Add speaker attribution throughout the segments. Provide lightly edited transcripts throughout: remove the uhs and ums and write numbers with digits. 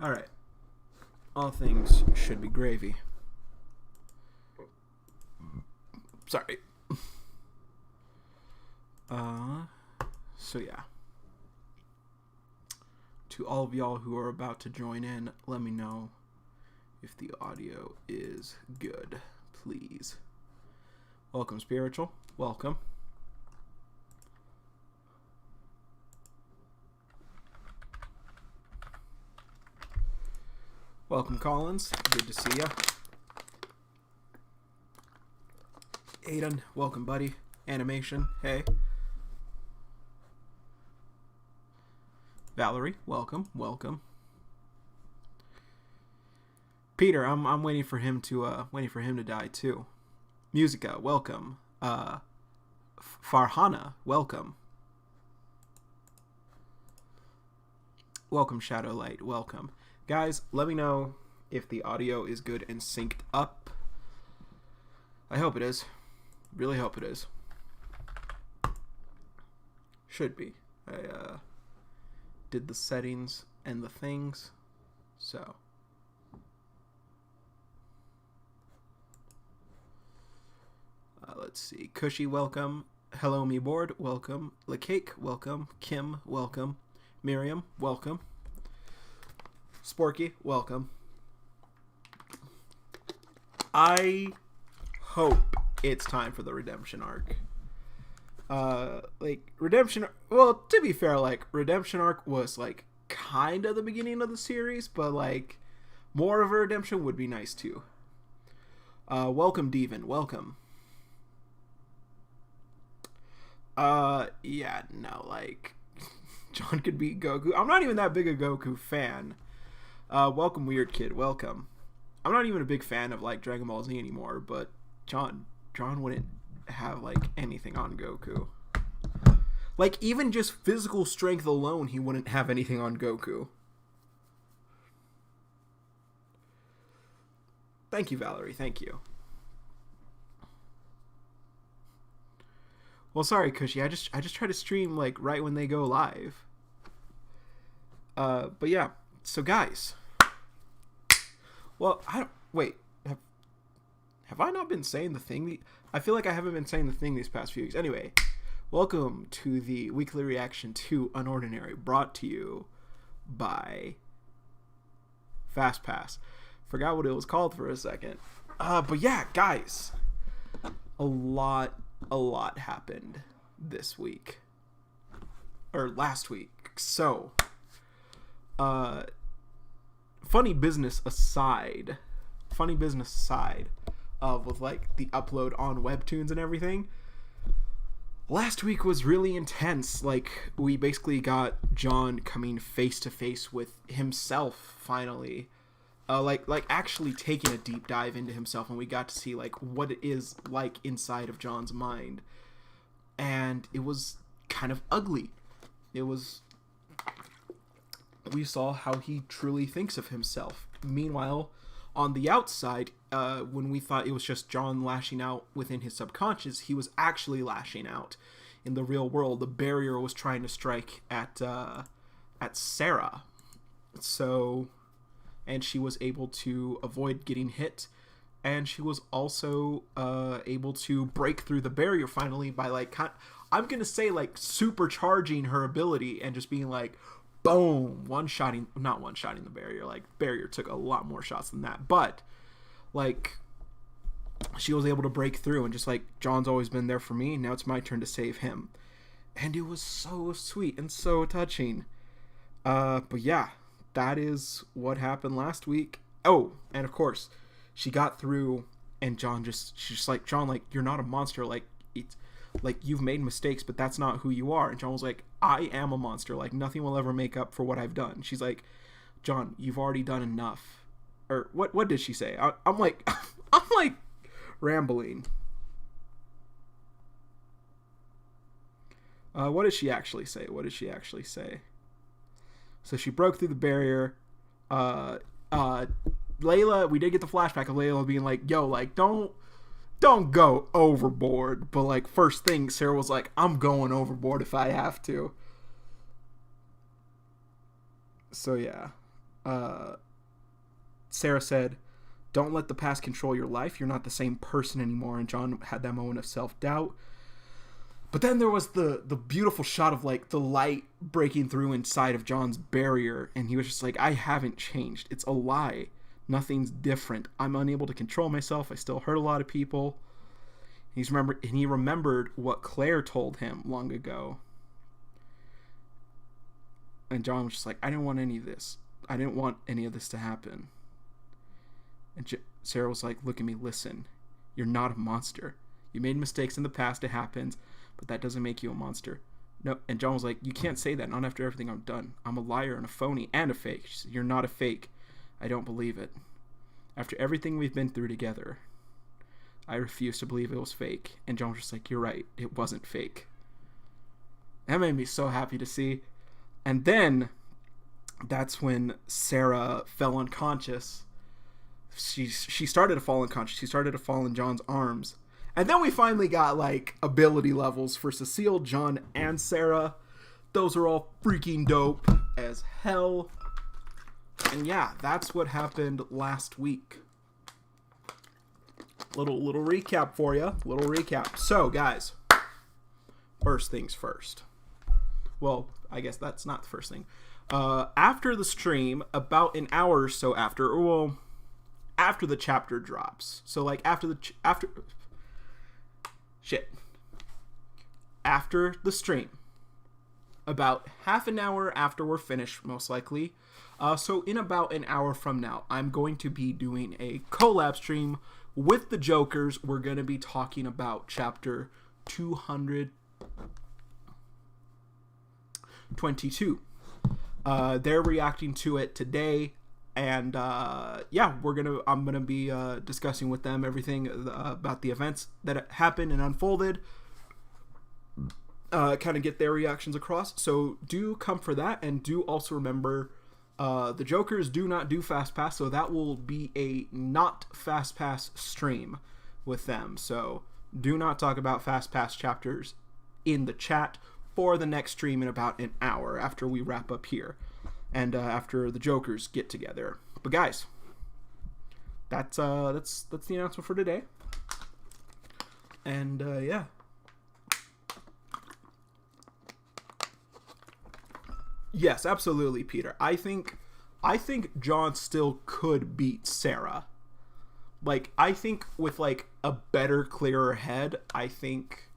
Speaker 1: Alright. All things should be gravy. Sorry. So yeah. To all of y'all who are about to join in, let me know if the audio is good, please. Welcome, Spiritual. Welcome. Welcome, Collins. Good to see ya. Aiden, welcome, buddy. Animation, hey. Valerie, welcome, welcome. Peter, I'm waiting for him to die too. Musica, welcome. Farhana, welcome. Welcome, Shadowlight, welcome. Guys, let me know if the audio is good and synced up. I hope it is. Really hope it is. Should be. I did the settings and the things, so. Let's see. Cushy, welcome. Hello, me board, welcome. LaCake, welcome. Kim, welcome. Miriam, welcome. Sporky, welcome. I hope it's time for the redemption arc. Well, to be fair, redemption arc was kind of the beginning of the series, but more of a redemption would be nice too. Welcome, Devin, welcome. Yeah, no, John could beat Goku. I'm not even that big a Goku fan. Welcome, Weird Kid, welcome. I'm not even a big fan of Dragon Ball Z anymore, but John wouldn't have anything on Goku. Even just physical strength alone, he wouldn't have anything on Goku. Thank you, Valerie, thank you. Well, sorry, Cushy, I just try to stream right when they go live. But yeah, so guys. Well, wait. Have I not been saying the thing? I feel like I haven't been saying the thing these past few weeks. Anyway, welcome to the weekly reaction to UnOrdinary, brought to you by Fastpass. Forgot what it was called for a second. But yeah, guys, a lot happened this week. Or last week. So, funny business aside, with the upload on Webtoons and everything, last week was really intense. We basically got John coming face to face with himself finally, actually taking a deep dive into himself, and we got to see what it is inside of John's mind, and it was kind of ugly. We saw how he truly thinks of himself. Meanwhile, on the outside, when we thought it was just John lashing out within his subconscious, he was actually lashing out in the real world. The barrier was trying to strike at Sarah. So, and she was able to avoid getting hit, and she was also able to break through the barrier finally by I'm gonna say supercharging her ability and just being boom, not one-shotting the barrier. Barrier took a lot more shots than that, but she was able to break through and just John's always been there for me, and now it's my turn to save him. And it was so sweet and so touching. But yeah, that is what happened last week. Oh, and of course, she got through, and she's just John, you're not a monster. It's you've made mistakes, but that's not who you are. And John was I am a monster. Nothing will ever make up for what I've done. She's John, you've already done enough. Or what did she say? I'm rambling. What did she actually say? So she broke through the barrier. Layla, we did get the flashback of Layla being yo, don't go overboard. But first thing, Sarah was I'm going overboard if I have to. So yeah, Sarah said, "Don't let the past control your life. You're not the same person anymore." And John had that moment of self-doubt. But then there was the beautiful shot of like the light breaking through inside of John's barrier, and he was just like, "I haven't changed. It's a lie. Nothing's different. I'm unable to control myself. I still hurt a lot of people." He remembered what Claire told him long ago. And John was just like, "I didn't want any of this. I didn't want any of this to happen." And Sarah was like, "Look at me, listen. You're not a monster. You made mistakes in the past, it happens, but that doesn't make you a monster." No, and John was like, "You can't say that, not after everything I've done. I'm a liar and a phony and a fake." She said, "You're not a fake. I don't believe it. After everything we've been through together, I refuse to believe it was fake." And John was just like, "You're right. It wasn't fake." That made me so happy to see. And then that's when Sarah fell unconscious. She started to fall unconscious. She started to fall in John's arms. And then we finally got like ability levels for Cecile, John, and Sarah. Those are all freaking dope as hell. And yeah, that's what happened last week. Little recap for you. Little recap. So, guys, first things first. Well, I guess that's not the first thing. After the stream, about an hour or so after the chapter drops. So, like, after the stream, about half an hour after we're finished, most likely. So in about an hour from now, I'm going to be doing a collab stream with the Jokers. We're going to be talking about chapter 222. They're reacting to it today. And yeah, I'm gonna be discussing with them everything about the events that happened and unfolded. Kind of get their reactions across. So do come for that, and do also remember, the Jokers do not do Fastpass, so that will be a not Fastpass stream with them. So do not talk about Fastpass chapters in the chat for the next stream in about an hour after we wrap up here. And after the Jokers get together. But guys, that's the announcement for today. And yeah. Yes, absolutely, Peter. I think John still could beat Sarah. Like, I think with like a better, clearer head, I think.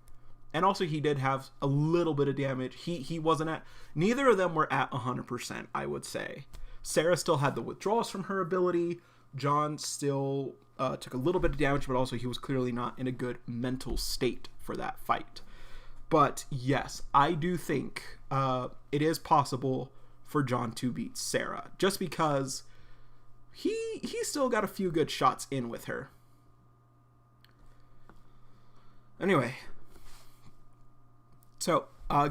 Speaker 1: And also, he did have a little bit of damage. He wasn't at... Neither of them were at 100%, I would say. Sarah still had the withdrawals from her ability. John still took a little bit of damage, but also he was clearly not in a good mental state for that fight. But yes, I do think it is possible for John to beat Sarah. Just because he still got a few good shots in with her. Anyway... So,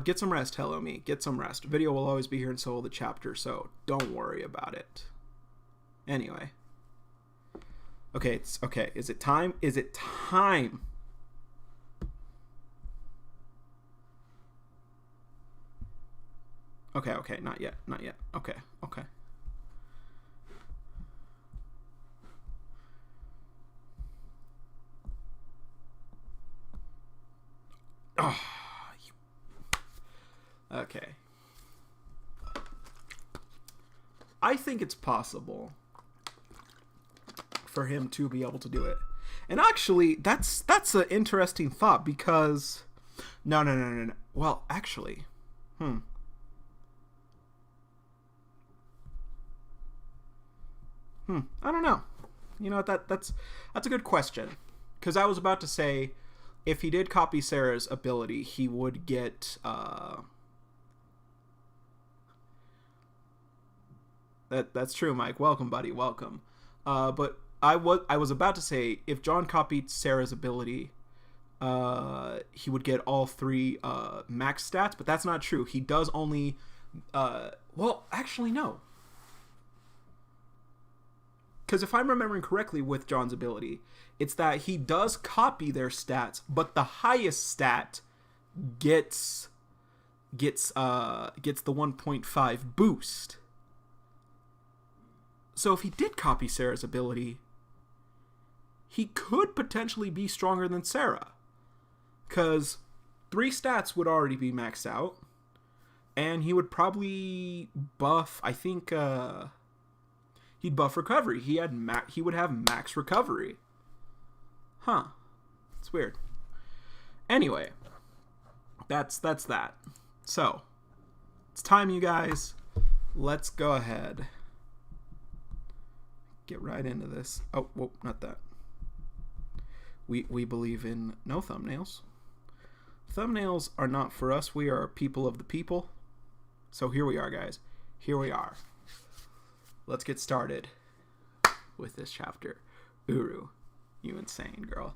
Speaker 1: get some rest, Hello Me. Get some rest. Video will always be here until the chapter, so don't worry about it. Anyway. Okay, it's okay. Is it time? Is it time? Okay, not yet. Okay. Oh. Okay. I think it's possible for him to be able to do it. And actually, that's an interesting thought, because... No. Well, actually... I don't know. You know, that's a good question. Because I was about to say, if he did copy Sarah's ability, he would get... That's true, Mike. Welcome, buddy. Welcome. But I was about to say, if John copied Sarah's ability, he would get all 3 max stats, but that's not true. He does only... well, actually, no. Because if I'm remembering correctly with John's ability, it's that he does copy their stats, but the highest stat gets the 1.5 boost. So if he did copy Sarah's ability, he could potentially be stronger than Sarah. Because 3 stats would already be maxed out. And he would probably buff, I think, he'd buff recovery. He would have max recovery. Huh. It's weird. Anyway, that's that. So, it's time, you guys. Let's go ahead. Get right into this. Oh, whoa, not that. We believe in no thumbnails. Thumbnails are not for us. We are people of the people. So here we are, guys. Here we are. Let's get started with this chapter. Uru, you insane girl.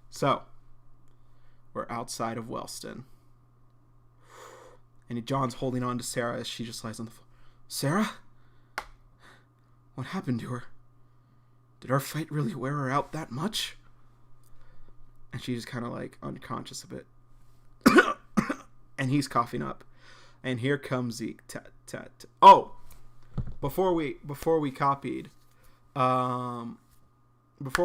Speaker 1: So, we're outside of Wellston. And John's holding on to Sarah as she just lies on the floor. Sarah? What happened to her? Did our fight really wear her out that much? And she's kind of like unconscious a bit. And he's coughing up. And here comes Zeke. Oh! Before we copied, before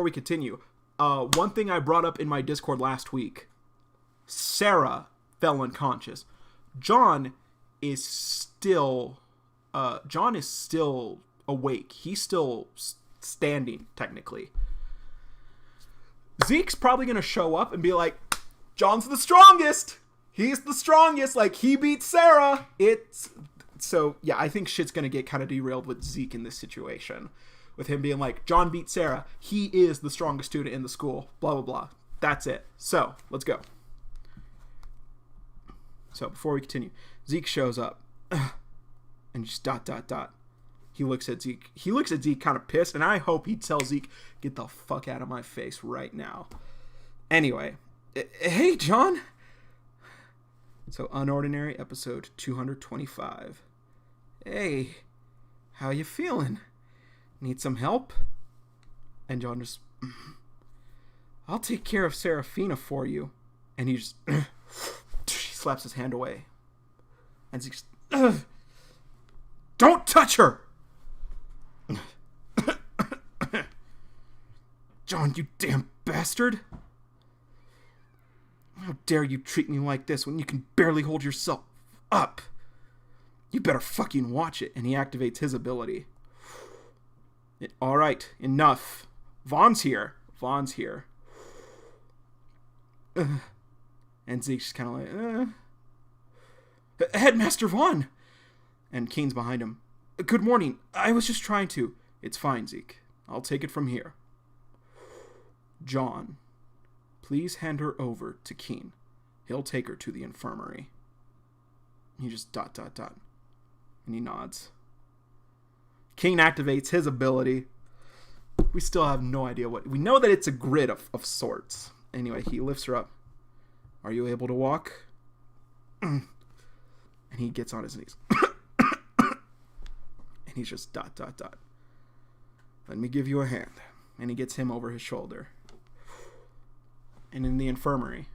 Speaker 1: we continue, one thing I brought up in my Discord last week, Sarah fell unconscious. John is still awake. He's still standing, technically. Zeke's probably going to show up and be like, John's the strongest! He's the strongest! Like, he beat Sarah! So, yeah, I think shit's going to get kind of derailed with Zeke in this situation. With him being like, John beat Sarah. He is the strongest student in the school. Blah, blah, blah. That's it. So, let's go. So, before we continue, Zeke shows up. And just ... He looks at Zeke. He looks at Zeke kind of pissed, and I hope he tells Zeke, get the fuck out of my face right now. Anyway. Hey, John! So, UnOrdinary, episode 225. Hey, how you feeling? Need some help? And John just, I'll take care of Serafina for you. And he just, she slaps his hand away. And Zeke just, don't touch her! John, you damn bastard! How dare you treat me like this when you can barely hold yourself up? You better fucking watch it. And he activates his ability. Alright, enough. Vaughn's here. And Zeke's just kind of like, Headmaster Vaughn! And Keen's behind him. Good morning. I was just trying to. It's fine, Zeke. I'll take it from here. John, please hand her over to Keen. He'll take her to the infirmary. He just ... And he nods. Keen activates his ability. We still have no idea what... We know that it's a grid of sorts. Anyway, he lifts her up. Are you able to walk? And he gets on his knees. And he's just ... Let me give you a hand. And he gets him over his shoulder. And in the infirmary.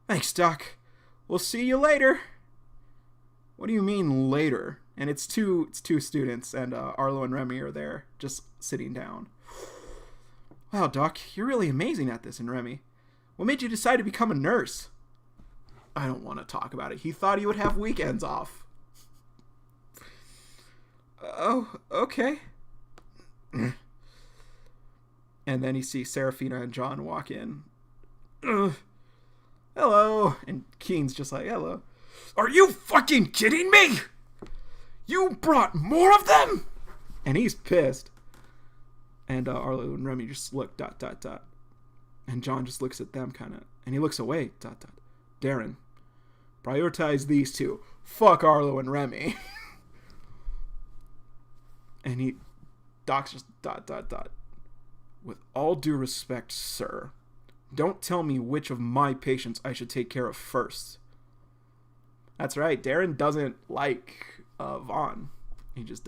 Speaker 1: Thanks, Doc. We'll see you later. What do you mean later? And it's two students, and Arlo and Remy are there, just sitting down. Wow, Doc, you're really amazing at this. And Remy, what made you decide to become a nurse? I don't want to talk about it. He thought he would have weekends off. Oh, okay. And then you see Serafina and John walk in. Hello. And Keen's just like, hello. Are you fucking kidding me? You brought more of them? And he's pissed. And Arlo and Remy just look ... And John just looks at them kind of. And he looks away ... Darren, prioritize these two. Fuck Arlo and Remy. And Doc's just ... With all due respect, sir, don't tell me which of my patients I should take care of first. That's right, Darren doesn't like Vaughn. He just ...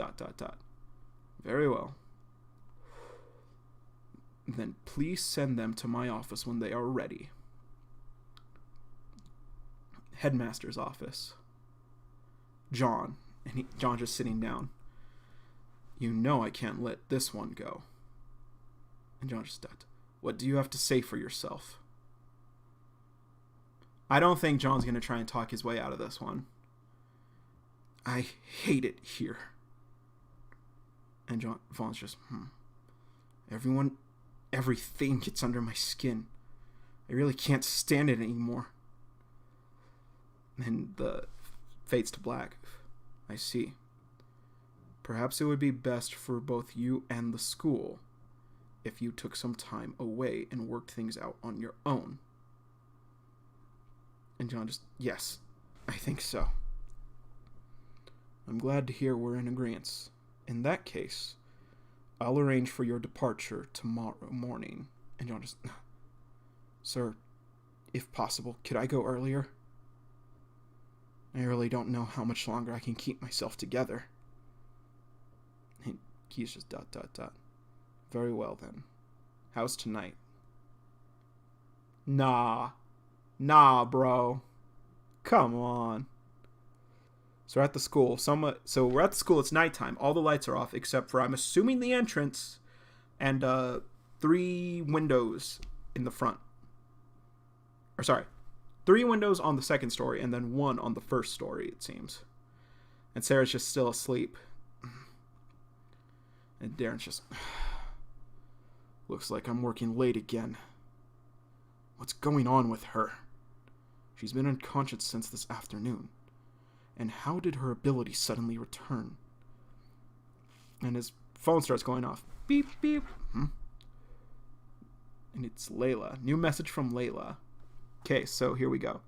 Speaker 1: Very well. Then please send them to my office when they are ready. Headmaster's office. John. And John just sitting down. You know I can't let this one go. And John just stopped. What do you have to say for yourself? I don't think John's going to try and talk his way out of this one. I hate it here. And Vaughn's just, everything gets under my skin. I really can't stand it anymore. And the fades to black. I see. Perhaps it would be best for both you and the school if you took some time away and worked things out on your own. And John just, yes, I think so. I'm glad to hear we're in agreement. In that case, I'll arrange for your departure tomorrow morning. And John just, sir, if possible, could I go earlier? I really don't know how much longer I can keep myself together. And he's just ... Very well then. How's tonight? Nah, bro. Come on. So we're at the school. We're at the school. It's nighttime. All the lights are off except for, I'm assuming, the entrance and 3 windows in the front. 3 windows on the second story and then 1 on the first story, it seems. And Sarah's just still asleep. And Darren's just... Looks like I'm working late again. What's going on with her? She's been unconscious since this afternoon. And how did her ability suddenly return? And his phone starts going off. Beep, beep. And it's Layla. New message from Layla. Okay, so here we go.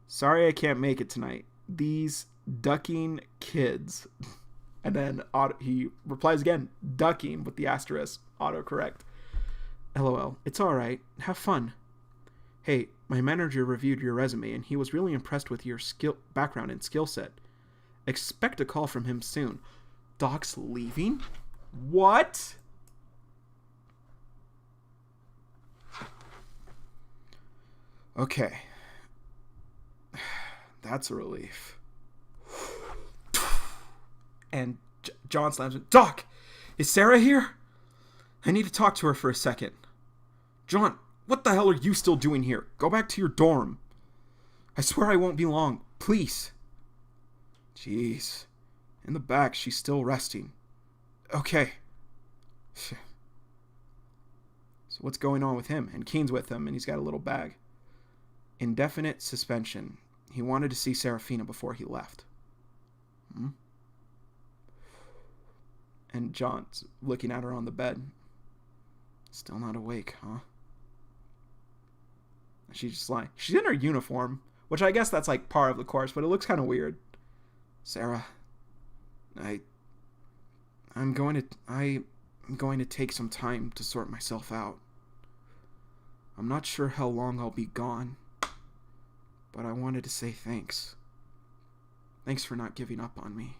Speaker 1: Sorry I can't make it tonight. These ducking kids. And then he replies again, ducking with the asterisk, autocorrect. LOL. It's alright. Have fun. Hey, my manager reviewed your resume and he was really impressed with your background and skill set. Expect a call from him soon. Doc's leaving? What? Okay. That's a relief. And John slams it. Doc, is Sarah here? I need to talk to her for a second. John, what the hell are you still doing here? Go back to your dorm. I swear I won't be long. Please. Jeez. In the back, she's still resting. Okay. So what's going on with him? And Keen's with him, and he's got a little bag. Indefinite suspension. He wanted to see Serafina before he left. And John's looking at her on the bed. Still not awake, huh? She's just lying. She's in her uniform, which I guess that's like part of the course, but it looks kind of weird. Sarah, I'm going to take some time to sort myself out. I'm not sure how long I'll be gone, but I wanted to say thanks. Thanks for not giving up on me.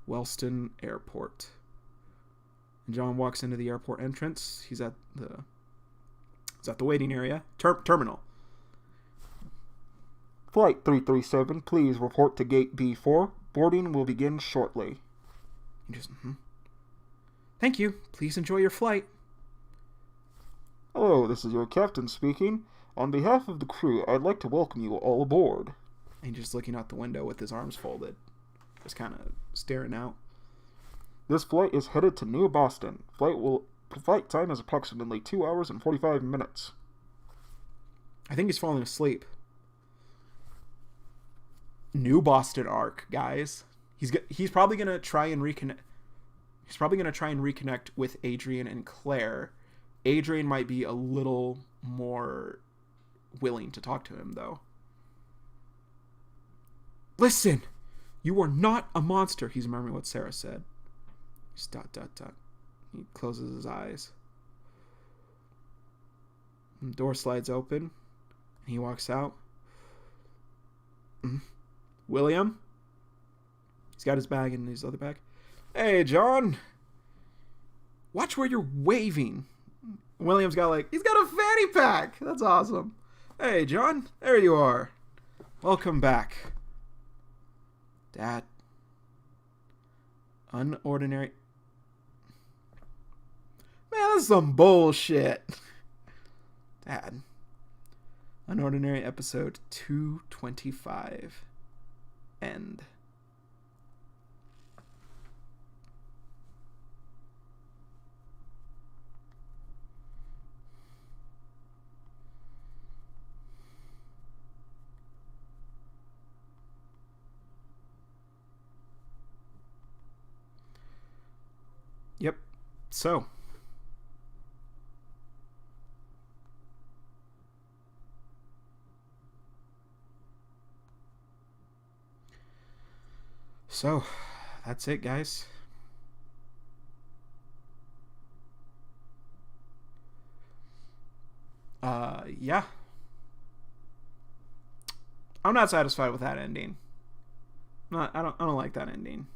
Speaker 1: Wellston Airport. And John walks into the airport entrance. He's at the waiting area. Terminal. Flight 337, please report to gate B4. Boarding will begin shortly. He just, Thank you. Please enjoy your flight.
Speaker 2: Hello, this is your captain speaking. On behalf of the crew, I'd like to welcome you all aboard.
Speaker 1: And just looking out the window with his arms folded. Just kind of staring out.
Speaker 2: This flight is headed to New Boston. Flight time is approximately 2 hours and 45 minutes.
Speaker 1: I think he's falling asleep. New Boston arc, guys. He's probably gonna try and reconnect. He's probably gonna try and reconnect with Adrian and Claire. Adrian might be a little more willing to talk to him, though. Listen, you are not a monster. He's remembering what Sarah said. He's ... He closes his eyes. The door slides open. And he walks out. William? He's got his bag in his other bag. Hey, John. Watch where you're waving. William's got he's got a fanny pack. That's awesome. Hey, John. There you are. Welcome back. Dad. Unordinary. Man, that's some bullshit. Dad. Unordinary episode 225. End. Yep. So. So, that's it, guys. Yeah. I'm not satisfied with that ending. I don't like that ending.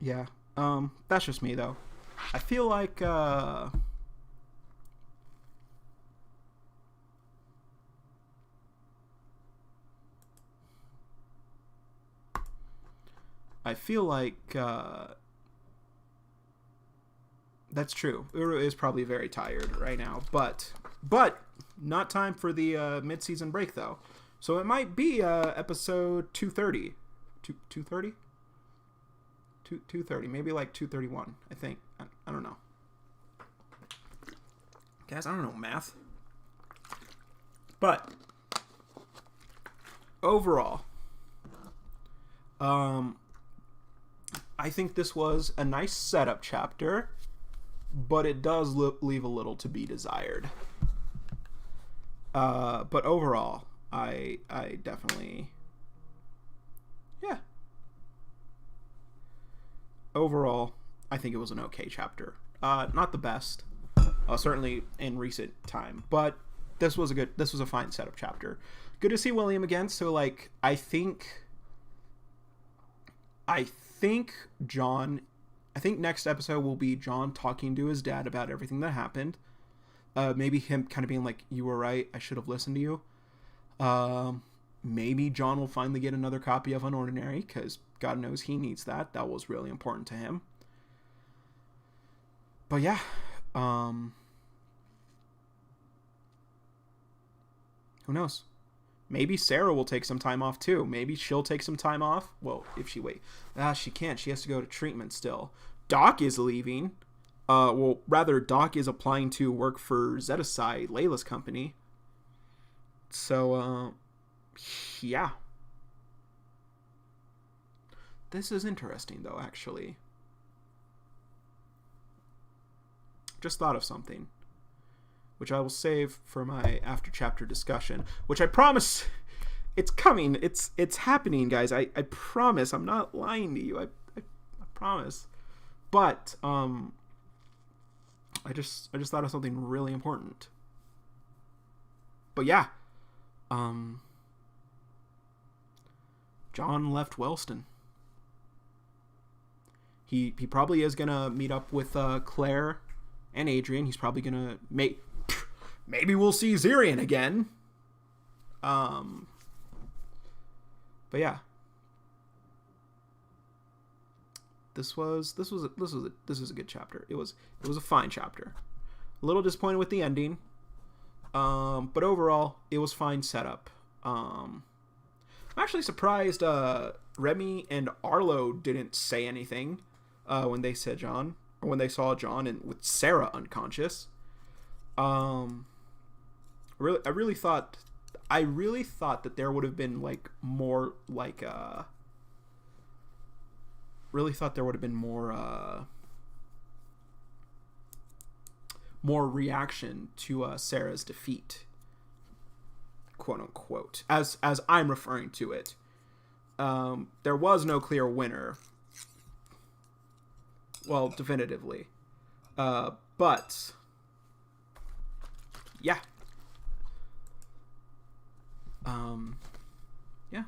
Speaker 1: Yeah. That's just me though. I feel like that's true. Uru is probably very tired right now, but not time for the mid-season break though. So it might be episode 230. 230? 230, maybe like 231, I think. I don't know. Guys, I don't know math. But overall, I think this was a nice setup chapter, but it does leave a little to be desired. But overall, I definitely, yeah. Overall, I think it was an okay chapter. Not the best, certainly in recent time, but this was a fine setup chapter. Good to see William again. So like, I think next episode will be John talking to his dad about everything that happened. Maybe him kind of being like, "You were right. I should have listened to you." Maybe John will finally get another copy of UnOrdinary because God knows he needs that. That was really important to him. But yeah, who knows? Maybe Sarah will take some time off too. Maybe she'll take some time off. Well, if she she can't. She has to go to treatment still. Doc is leaving. Doc is applying to work for Zetasai, Layla's company. So, yeah. This is interesting, though, actually. Just thought of something, which I will save for my after-chapter discussion, which I promise it's coming. It's happening, guys. I promise. I'm not lying to you. I promise. But, I just thought of something really important. But, yeah. John left Wellston. He probably is gonna meet up with Claire and Adrian. He's probably gonna maybe we'll see Zirian again. But yeah, this was a good chapter. It was a fine chapter. A little disappointed with the ending, but overall it was fine setup. I'm actually surprised Remy and Arlo didn't say anything when they saw John and with Sarah unconscious. I really thought that there would have been like more like more reaction to Sarah's defeat, quote unquote, as I'm referring to it. There was no clear winner. Well, definitively. But yeah. Yeah.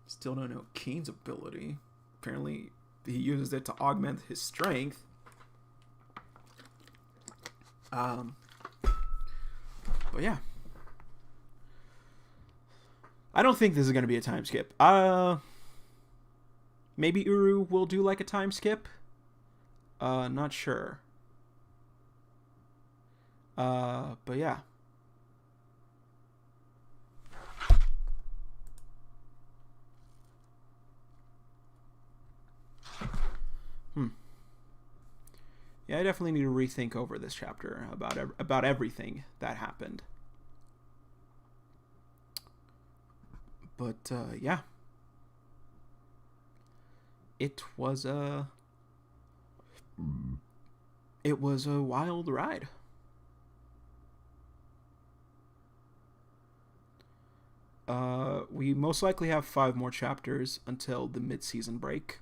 Speaker 1: Still don't know Kane's ability. Apparently, he uses it to augment his strength. But yeah. I don't think this is going to be a time skip. Maybe Uru will do like a time skip. Not sure. But yeah. Yeah, I definitely need to rethink over this chapter about everything that happened. But yeah, it was a wild ride. We most likely have 5 more chapters until the mid-season break.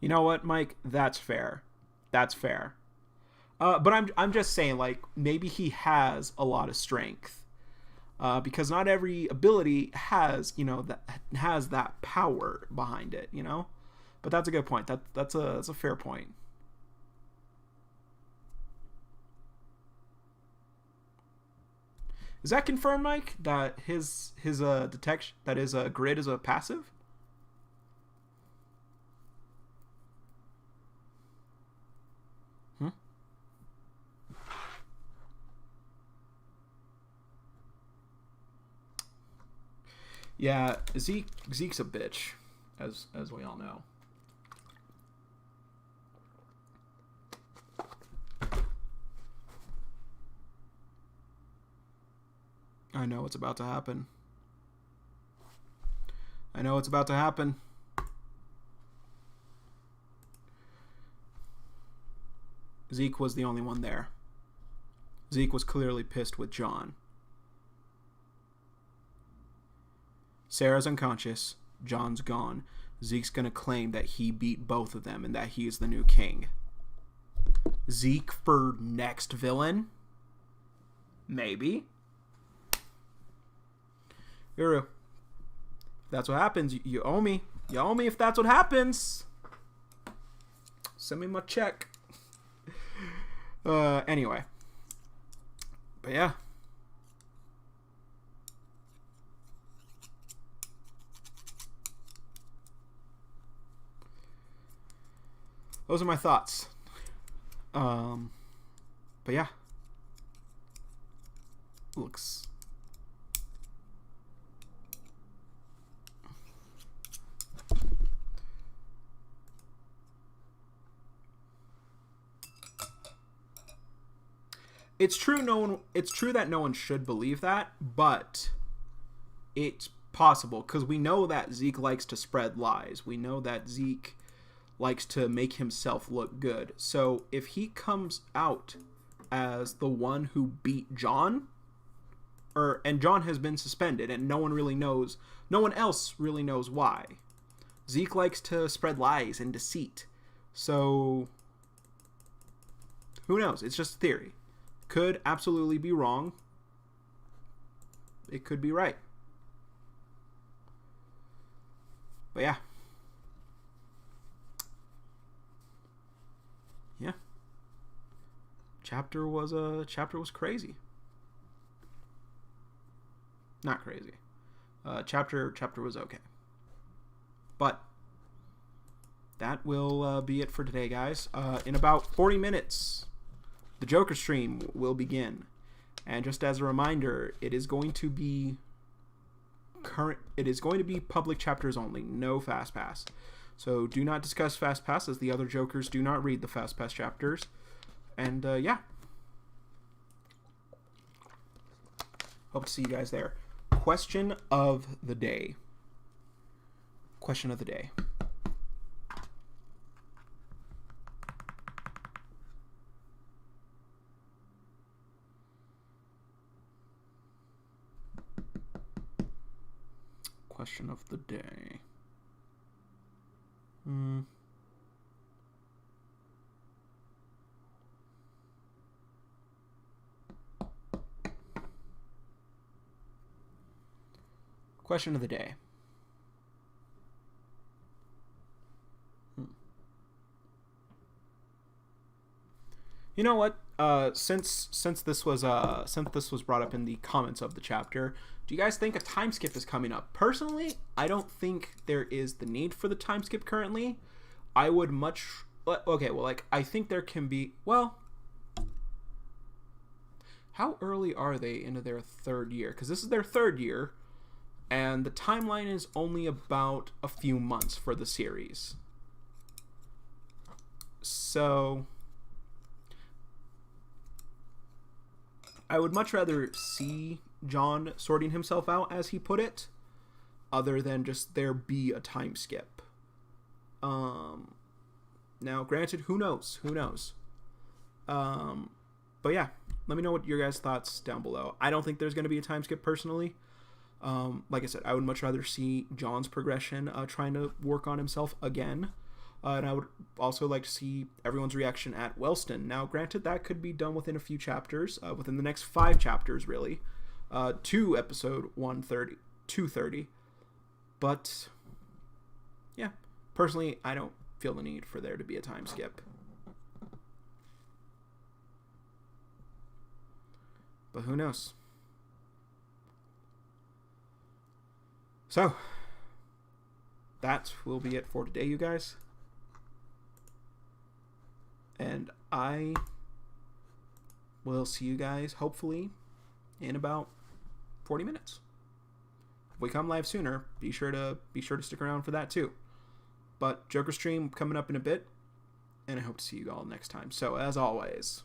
Speaker 1: You know what, Mike? That's fair. That's fair. But I'm just saying, like, maybe he has a lot of strength, because not every ability has that power behind it, you know. But that's a good point. That's a fair point. Is that confirmed, Mike? That his detection, that his grid is a passive? Yeah, Zeke's a bitch, as we all know. I know what's about to happen. I know what's about to happen. Zeke was the only one there. Zeke was clearly pissed with John. Sarah's unconscious. John's gone. Zeke's gonna claim that he beat both of them and that he is the new king. Zeke for next villain? Maybe. Uru, if that's what happens, you owe me. You owe me if that's what happens. Send me my check. Anyway. But yeah. Those are my thoughts. But yeah. Looks... It's true that no one should believe that, but it's possible because we know that Zeke likes to spread lies. We know that Zeke likes to make himself look good. So if he comes out as the one who beat John, and John has been suspended and no one else really knows why. Zeke likes to spread lies and deceit. So who knows? It's just a theory. Could absolutely be wrong. It could be right. But yeah. Yeah. Chapter was crazy. Not crazy. Chapter was okay. But that will be it for today, guys. In about 40 minutes, the Joker stream will begin. And just as a reminder, it is going to be public chapters only, no Fastpass. So do not discuss Fastpass, as the other Jokers do not read the Fastpass chapters. And yeah. Hope to see you guys there. Question of the day. Question of the day. Question of the day. Question of the day. You know what? Since this was brought up in the comments of the chapter, do you guys think a time skip is coming up? Personally, I don't think there is the need for the time skip currently. I would much I think there can be. Well, how early are they into their third year? Because this is their third year, and the timeline is only about a few months for the series. So I would much rather see John sorting himself out, as he put it, other than just there be a time skip. Now, granted, who knows? But yeah, let me know what your guys' thoughts down below. I don't think there's going to be a time skip personally. Like I said, I would much rather see John's progression, trying to work on himself again. And I would also like to see everyone's reaction at Wellston. Now, granted, that could be done within a few chapters, within the next 5 chapters, really, to episode 230. But, yeah, personally, I don't feel the need for there to be a time skip. But who knows? So, that will be it for today, you guys. And I will see you guys, hopefully, in about 40 minutes. If we come live sooner, be sure to stick around for that too. But Joker stream coming up in a bit, and I hope to see you all next time. So, as always,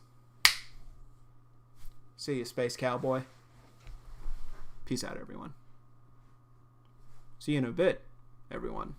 Speaker 1: see you, Space Cowboy. Peace out, everyone. See you in a bit, everyone.